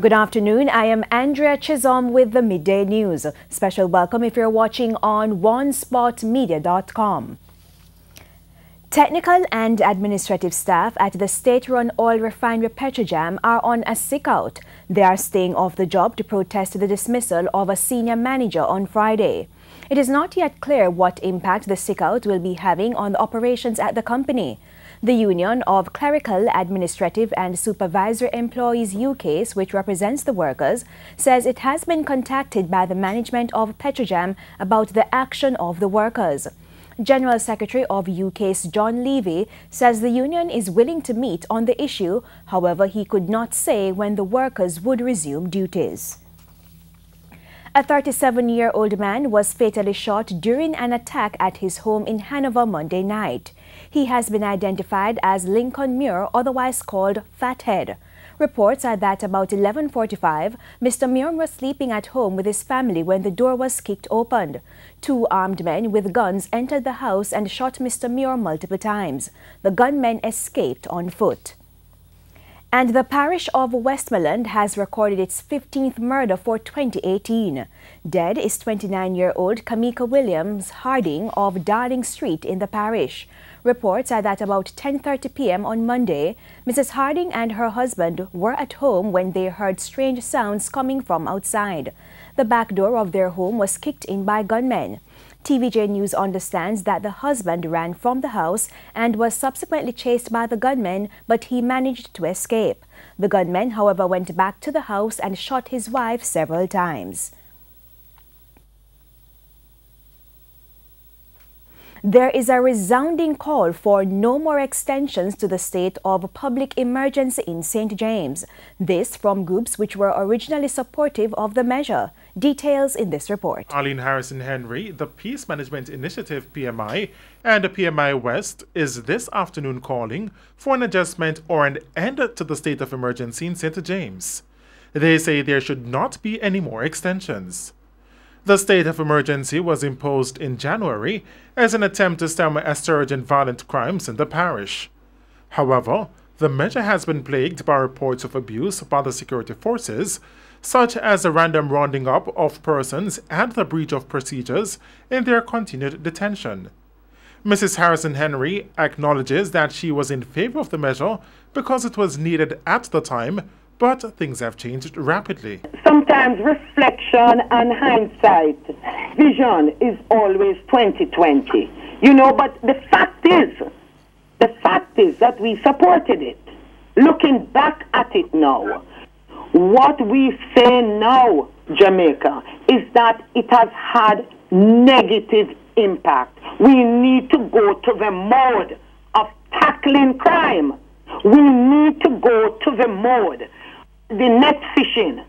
Good afternoon. I am Andrea Chisholm with the Midday News. Special welcome if you're watching on onespotmedia.com. Technical and administrative staff at the state-run oil refinery Petrojam are on a sickout. They are staying off the job to protest the dismissal of a senior manager on Friday. It is not yet clear what impact the sickout will be having on the operations at the company. The Union of Clerical, Administrative and Supervisory Employees UKs, which represents the workers, says it has been contacted by the management of Petrojam about the action of the workers. General Secretary of UK's John Levy says the union is willing to meet on the issue. However, he could not say when the workers would resume duties. A 37-year-old man was fatally shot during an attack at his home in Hanover Monday night. He has been identified as Lincoln Muir, otherwise called Fathead. Reports are that about 11:45, Mr. Muir was sleeping at home with his family when the door was kicked open. Two armed men with guns entered the house and shot Mr. Muir multiple times. The gunmen escaped on foot. And the parish of Westmoreland has recorded its 15th murder for 2018. Dead is 29-year-old Kamika Williams Harding of Darling Street in the parish. Reports are that about 10:30 p.m. on Monday, Mrs. Harding and her husband were at home when they heard strange sounds coming from outside. The back door of their home was kicked in by gunmen. TVJ News understands that the husband ran from the house and was subsequently chased by the gunmen, but he managed to escape. The gunmen, however, went back to the house and shot his wife several times. There is a resounding call for no more extensions to the state of public emergency in St. James. This from groups which were originally supportive of the measure. Details in this report. Arlene Harrison Henry, the Peace Management Initiative PMI, and the PMI West is this afternoon calling for an adjustment or an end to the state of emergency in St. James. They say there should not be any more extensions. The state of emergency was imposed in January as an attempt to stem a surge in violent crimes in the parish. However, the measure has been plagued by reports of abuse by the security forces, such as the random rounding up of persons and the breach of procedures in their continued detention. Mrs. Harrison Henry acknowledges that she was in favor of the measure because it was needed at the time, but things have changed rapidly. Sometimes reflection and hindsight, vision is always 20/20. But the fact is that we supported it. Looking back at it now, what we say now, Jamaica, is that it has had negative impact. We need to go to the mode of tackling crime. We need to go to the mode. The net fishing,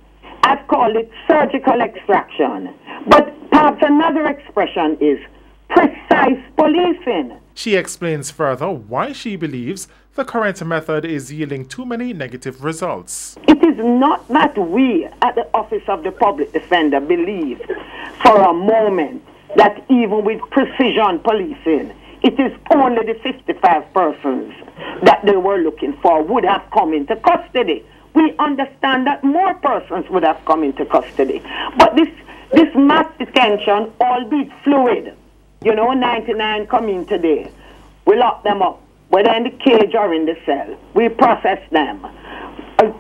I've called it surgical extraction. But perhaps another expression is precise policing. She explains further why she believes the current method is yielding too many negative results. It is not that we at the Office of the Public Defender believe for a moment that even with precision policing, it is only the 55 persons that they were looking for would have come into custody. We understand that more persons would have come into custody. But this mass detention, albeit fluid, 99 come in today. We lock them up, whether in the cage or in the cell. We process them.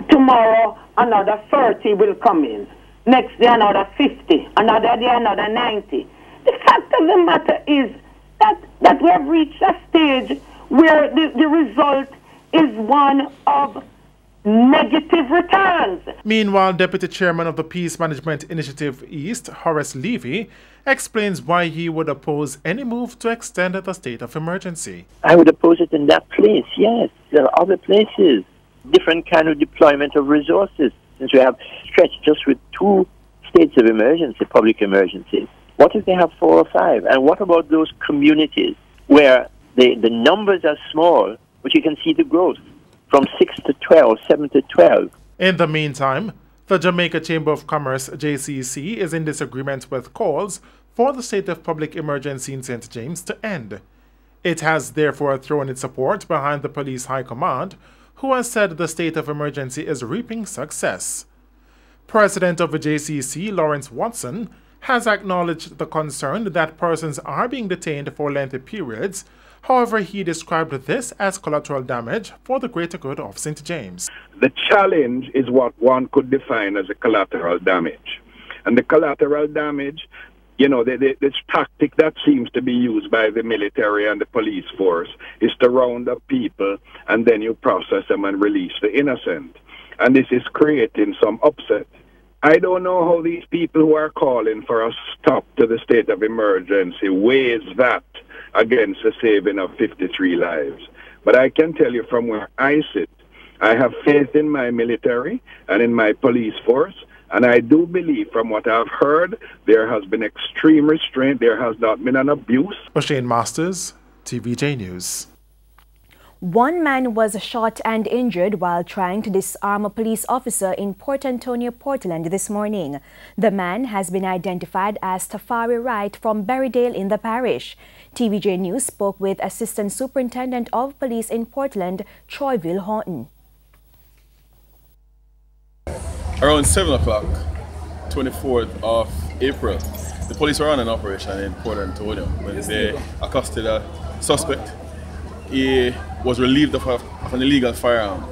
Tomorrow, another 30 will come in. Next day, another 50. Another day, another 90. The fact of the matter is that we have reached a stage where the result is one of negative returns. Meanwhile, Deputy Chairman of the Peace Management Initiative East, Horace Levy, explains why he would oppose any move to extend the state of emergency. I would oppose it in that place, yes. There are other places, different kind of deployment of resources, since we have stretched just with 2 states of emergency, public emergencies. What if they have 4 or 5? And what about those communities where the numbers are small, but you can see the growth? From 6 to 12, 7 to 12. In the meantime, the Jamaica Chamber of Commerce, JCC, is in disagreement with calls for the state of public emergency in St. James to end. It has therefore thrown its support behind the police high command, who has said the state of emergency is reaping success. President of the JCC, Lawrence Watson, has acknowledged the concern that persons are being detained for lengthy periods. However, he described this as collateral damage for the greater good of St. James. The challenge is what one could define as a collateral damage. And the collateral damage, you know, this tactic that seems to be used by the military and the police force is to round up people and then you process them and release the innocent. And this is creating some upset. I don't know how these people who are calling for a stop to the state of emergency weighs that against the saving of 53 lives. But I can tell you from where I sit, I have faith in my military and in my police force, and I do believe from what I've heard, there has been extreme restraint, there has not been an abuse. Shane Masters, TVJ News. One man was shot and injured while trying to disarm a police officer in Port Antonio, Portland this morning. The man has been identified as Tafari Wright from Berrydale in the parish. TVJ News spoke with Assistant Superintendent of Police in Portland, Troyville Horton. Around 7 o'clock, 24th of April, the police were on an operation in Port Antonio when they accosted a suspect. He was relieved of an illegal firearm,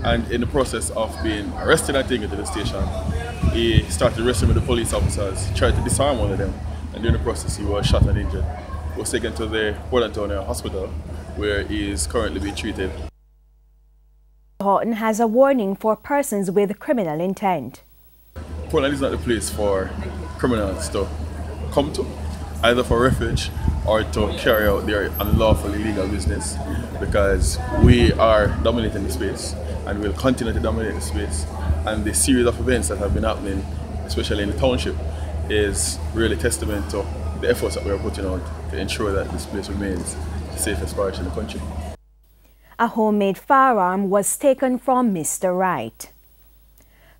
and in the process of being arrested and taken to the station, he started wrestling with the police officers, tried to disarm one of them, and during the process he was shot and injured. He was taken to the Port Antonio hospital where he is currently being treated. Horton has a warning for persons with criminal intent. Portland is not the place for criminals to come to, either for refuge or to carry out their unlawful illegal business, because we are dominating the space and will continue to dominate the space. And the series of events that have been happening, especially in the township, is really testament to the efforts that we are putting out to ensure that this place remains the safest parish in the country. A homemade firearm was taken from Mr. Wright.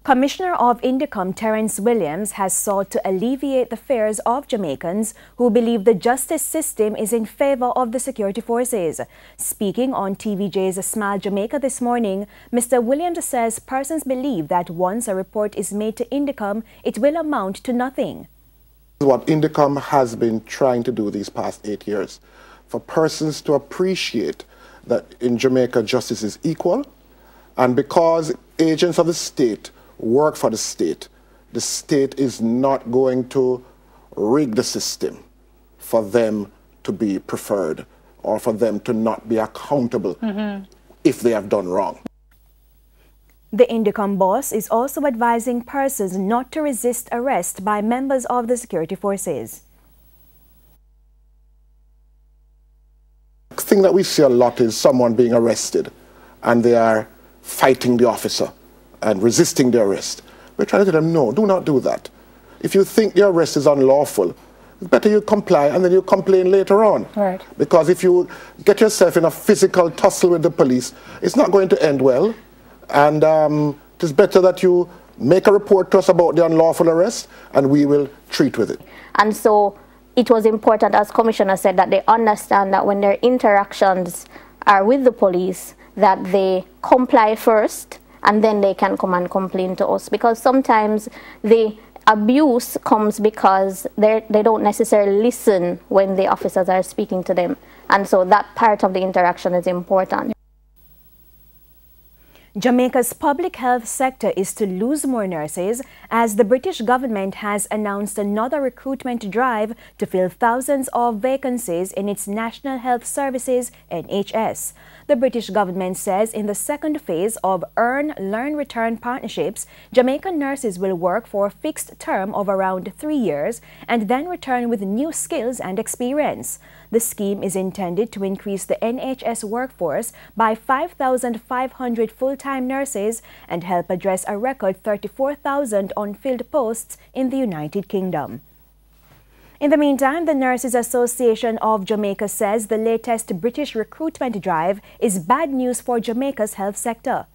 Commissioner of Indicom Terence Williams has sought to alleviate the fears of Jamaicans who believe the justice system is in favor of the security forces. Speaking on TVJ's Smile Jamaica this morning, Mr. Williams says persons believe that once a report is made to Indicom, it will amount to nothing. What Indicom has been trying to do these past 8 years, for persons to appreciate that in Jamaica justice is equal, and because agents of the state work for the state is not going to rig the system for them to be preferred or for them to not be accountable if they have done wrong. The Indicom boss is also advising persons not to resist arrest by members of the security forces. The thing that we see a lot is someone being arrested and they are fighting the officer and resisting the arrest. We're trying to tell them, no, do not do that. If you think the arrest is unlawful, it's better you comply and then you complain later on. Right. Because if you get yourself in a physical tussle with the police, it's not going to end well. And it is better that you make a report to us about the unlawful arrest and we will treat with it. And so it was important, as Commissioner said, that they understand that when their interactions are with the police, that they comply first and then they can come and complain to us. Because sometimes the abuse comes because they don't necessarily listen when the officers are speaking to them. And so that part of the interaction is important. Jamaica's public health sector is to lose more nurses as the British government has announced another recruitment drive to fill thousands of vacancies in its National Health Services (NHS). The British government says in the second phase of Earn, Learn, Return partnerships, Jamaican nurses will work for a fixed term of around 3 years and then return with new skills and experience. The scheme is intended to increase the NHS workforce by 5,500 full-time nurses and help address a record 34,000 unfilled posts in the United Kingdom. In the meantime, the Nurses Association of Jamaica says the latest British recruitment drive is bad news for Jamaica's health sector.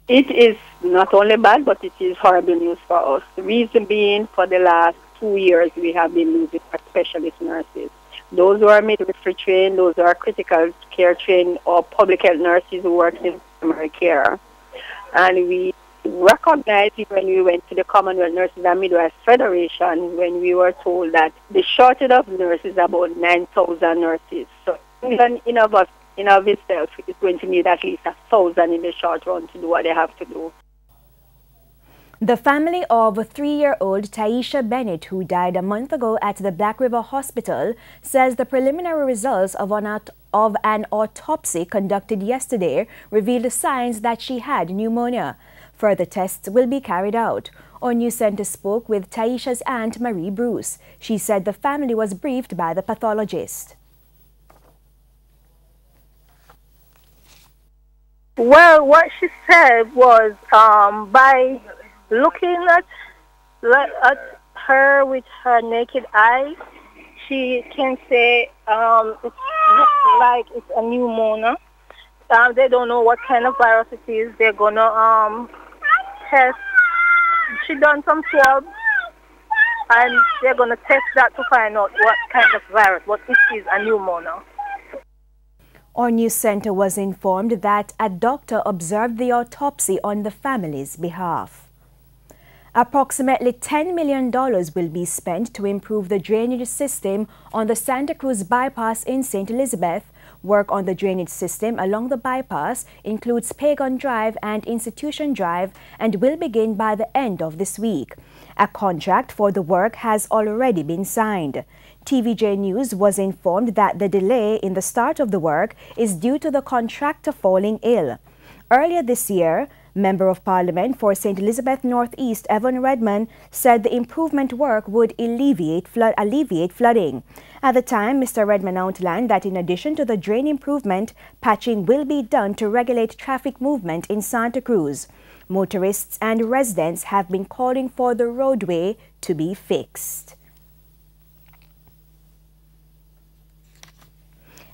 It is not only bad, but it is horrible news for us. The reason being, for the last 2 years, we have been losing our specialist nurses. Those who are midwifery trained, those who are critical care trained, or public health nurses who work in primary care. And we recognized it when we went to the Commonwealth Nurses and Midwives Federation when we were told that the shortage of nurses is about 9,000 nurses. So England in of itself is going to need at least 1,000 in the short run to do what they have to do. The family of 3-year-old Taisha Bennett, who died a month ago at the Black River Hospital, says the preliminary results of an autopsy conducted yesterday revealed signs that she had pneumonia. Further tests will be carried out. Our news center spoke with Taisha's aunt, Marie Bruce. She said the family was briefed by the pathologist. Well, what she said was by looking at her with her naked eye, she can say it looks like it's a pneumonia. They don't know what kind of virus it is. They're gonna test. She done some swabs, and they're gonna test that to find out what kind of virus, but it is a pneumonia. Our news center was informed that a doctor observed the autopsy on the family's behalf. Approximately $10 million will be spent to improve the drainage system on the Santa Cruz bypass in St. Elizabeth. Work on the drainage system along the bypass includes Pagan Drive and Institution Drive and will begin by the end of this week. A contract for the work has already been signed. TVJ News was informed that the delay in the start of the work is due to the contractor falling ill. Earlier this year, Member of Parliament for St. Elizabeth Northeast, Evan Redman, said the improvement work would alleviate flooding. At the time, Mr. Redman outlined that in addition to the drain improvement, patching will be done to regulate traffic movement in Santa Cruz. Motorists and residents have been calling for the roadway to be fixed.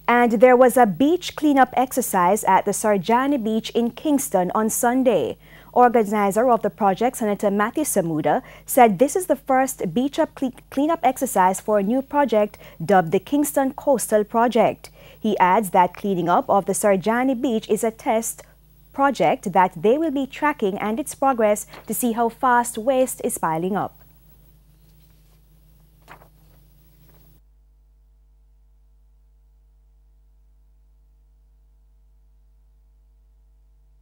And there was a beach cleanup exercise at the Sarjani Beach in Kingston on Sunday. Organizer of the project, Senator Matthew Samuda, said this is the first beach cleanup exercise for a new project dubbed the Kingston Coastal Project. He adds that cleaning up of the Sarjani Beach is a test project that they will be tracking and its progress to see how fast waste is piling up.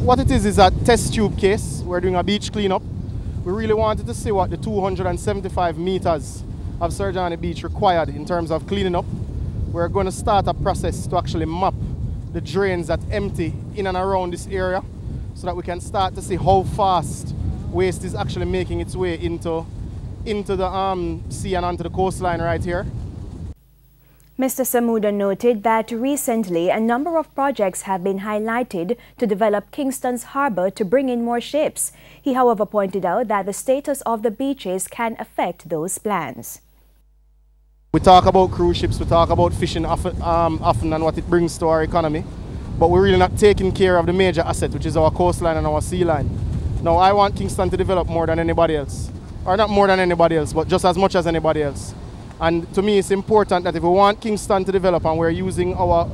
What it is a test tube case. We're doing a beach cleanup. We really wanted to see what the 275 meters of Sarjani Beach required in terms of cleaning up. We're going to start a process to actually map the drains that empty in and around this area so that we can start to see how fast waste is actually making its way into the sea and onto the coastline right here. Mr. Samuda noted that recently a number of projects have been highlighted to develop Kingston's harbor to bring in more ships. He, however, pointed out that the status of the beaches can affect those plans. We talk about cruise ships, we talk about fishing often and what it brings to our economy, but we're really not taking care of the major asset, which is our coastline and our sea line. Now, I want Kingston to develop more than anybody else, or not more than anybody else, but just as much as anybody else. And to me, it's important that if we want Kingston to develop and we're using our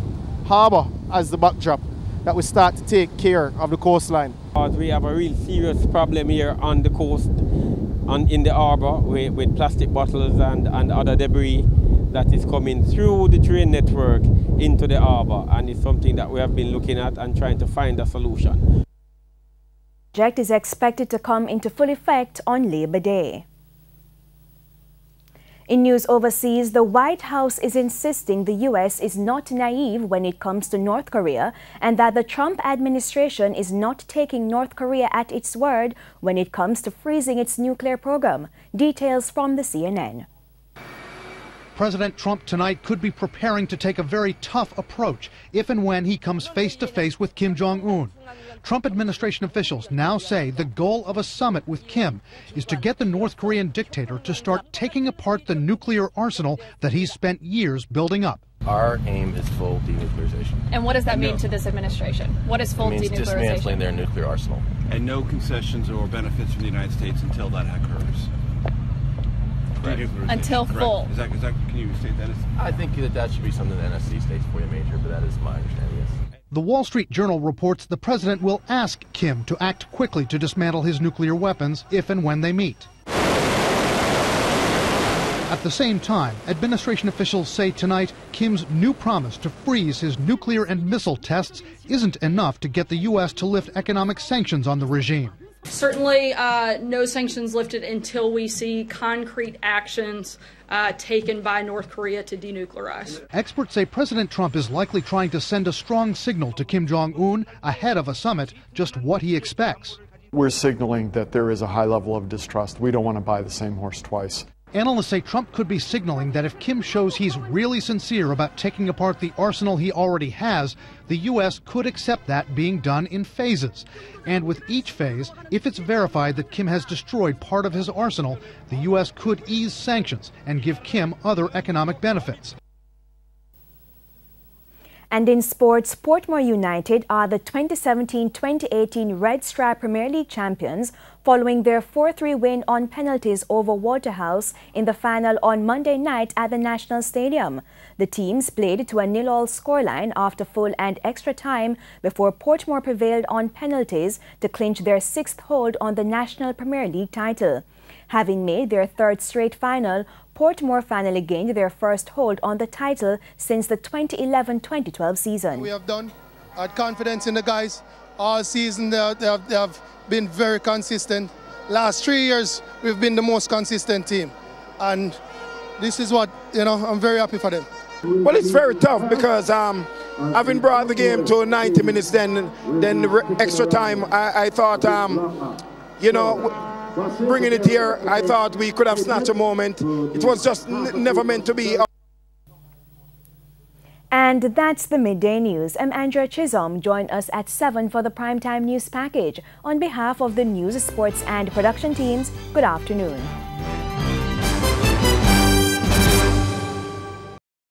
harbour as the backdrop, that we start to take care of the coastline. We have a real serious problem here on the coast, in the harbour, with plastic bottles and other debris that is coming through the drain network into the harbour. And it's something that we have been looking at and trying to find a solution. The project is expected to come into full effect on Labor Day. In news overseas, the White House is insisting the U.S. is not naive when it comes to North Korea and that the Trump administration is not taking North Korea at its word when it comes to freezing its nuclear program. Details from the CNN. President Trump tonight could be preparing to take a very tough approach if and when he comes face-to-face with Kim Jong-un. Trump administration officials now say the goal of a summit with Kim is to get the North Korean dictator to start taking apart the nuclear arsenal that he's spent years building up. Our aim is full denuclearization. And what does that mean to this administration? What is full denuclearization? It means dismantling their nuclear arsenal. And no concessions or benefits from the United States until that occurs. Until full. Is that, can you state that? I think that should be something the NSC states for you, Major, but that is my understanding, yes. The Wall Street Journal reports the president will ask Kim to act quickly to dismantle his nuclear weapons if and when they meet. At the same time, administration officials say tonight Kim's new promise to freeze his nuclear and missile tests isn't enough to get the U.S. to lift economic sanctions on the regime. Certainly no sanctions lifted until we see concrete actions taken by North Korea to denuclearize. Experts say President Trump is likely trying to send a strong signal to Kim Jong-un ahead of a summit, just what he expects. We're signaling that there is a high level of distrust. We don't want to buy the same horse twice. Analysts say Trump could be signaling that if Kim shows he's really sincere about taking apart the arsenal he already has, the U.S. could accept that being done in phases. And with each phase, if it's verified that Kim has destroyed part of his arsenal, the U.S. could ease sanctions and give Kim other economic benefits. And in sports, Portmore United are the 2017-2018 Red Stripe Premier League champions following their 4-3 win on penalties over Waterhouse in the final on Monday night at the National Stadium. The teams played to a 0-0 scoreline after full and extra time before Portmore prevailed on penalties to clinch their 6th hold on the National Premier League title. Having made their 3rd straight final, Portmore finally gained their first hold on the title since the 2011-2012 season. We have done. I had confidence in the guys. All season they have been very consistent. Last 3 years, we've been the most consistent team. And this is what, I'm very happy for them. Well, it's very tough because having brought the game to 90 minutes, then the extra time, I thought, bringing it here, I thought we could have snatched a moment. It was just never meant to be. And that's the Midday News. I'm Andrea Chisholm. Join us at 7 for the Primetime News Package. On behalf of the news, sports and production teams, good afternoon.